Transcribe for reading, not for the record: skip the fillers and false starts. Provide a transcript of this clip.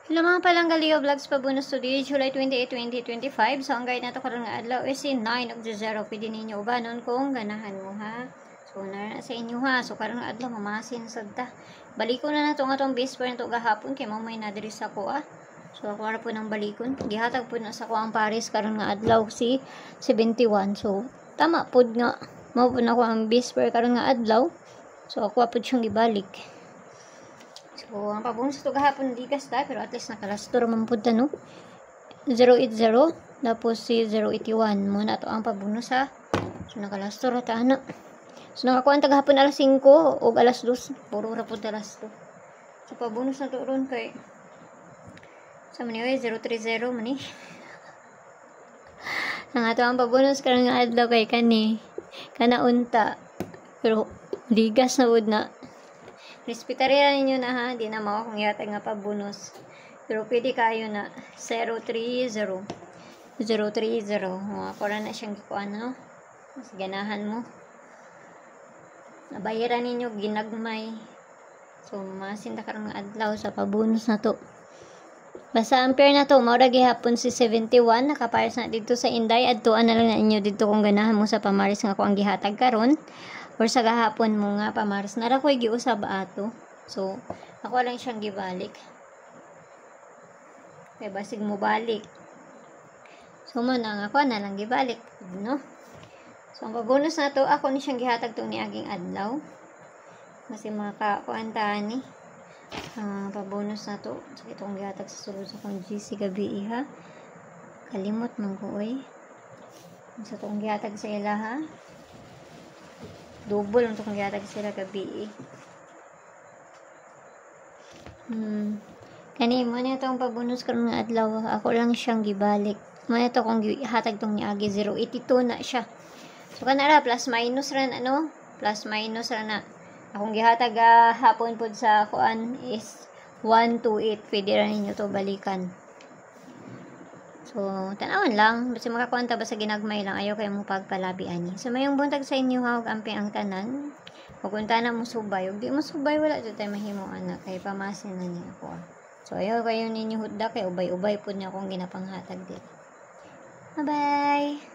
Hello mga palanggalio vlogs pabunos today, July 28, 2025. So, ang guide na to karon nga adlaw is 9 of the 0. Pwede ninyo ubanon kung ganahan mo ha. So, na sa inyo ha. So, karon nga adlaw mamasin sad ta. Balikon na nato nga tong base pa nito gahapon kay mamay na diri sa ko ah. So, ako ra po nang balikon. Gihatag po na sa ko ang Paris karon nga adlaw si 71. So, tama pod nga mao po na ko ang base pa karon nga adlaw. So, ako po siyang gibalik. So, ang pabunus ito gahapon di kasta, pero at least nakalastor man po no? 080, tapos si 081. Muna ito ang pabunus ha. So, nakalastor ata na. So, nakakuha ang gahapon alas 5 o alas 2. Puro ra po alas 2. So, pabunus na ito ron kay sa maniway 030 mani. Ang ato ang pabunus karang nga adlaw kay kani. Kanaunta. Pero, ligas na wood na. Respetarya ninyo na ha, di na mao kung yata nga pabonus. Pero pwede kayo na 030. 030. Ako na siyang gikuan, no? Mas ganahan mo. Nabayaran ninyo, ginagmay. So, masinda karang adlaw sa pabonus na to. Basta ampere na to, maura gihapon si 71, nakapares na dito sa Inday, adtuan na lang na inyo dito kung ganahan mo sa pamaris nga ko ang gihatag karon. Or sa gahapon mo nga pamaris na rakoy giusab ato. So ako lang siyang gibalik. Kay basig mo balik. So mo na ako na lang gibalik, no? So ang bonus na to ako ni siyang gihatag tong niaging adlaw. Kasi makakuantaan ni pabonus na to. So itong gihatag sa sulod sa kong GC gabi ha. Kalimot man ko oy. Sa itong gihatag sa ila ha. Double untuk gihatag sila gabi. Kani mo na itong pabonus karon nga adlaw. Ako lang siyang gibalik. Mo na ito kung gihatag tong niagi 082 na siya. So kanara plus minus ran ano? Plus minus ran na. Akong gihatag hapon pod sa kuan is 128. Pwede ra ninyo to balikan. So, tanawon lang. Basta makakuanta ba sa ginagmay lang. Ayaw kayo mo pagpalabi ani. So, mayong buntag sa inyo ha. Huwag ampi ang tanan. Huwag na mo subay. Huwag di mo subay. Wala dito tayo mahimo anak. Kaya pamasin na niya ako. So, ayaw kayo ninyo hudda. Kaya ubay-ubay po niya akong ginapanghatag dito. Bye-bye!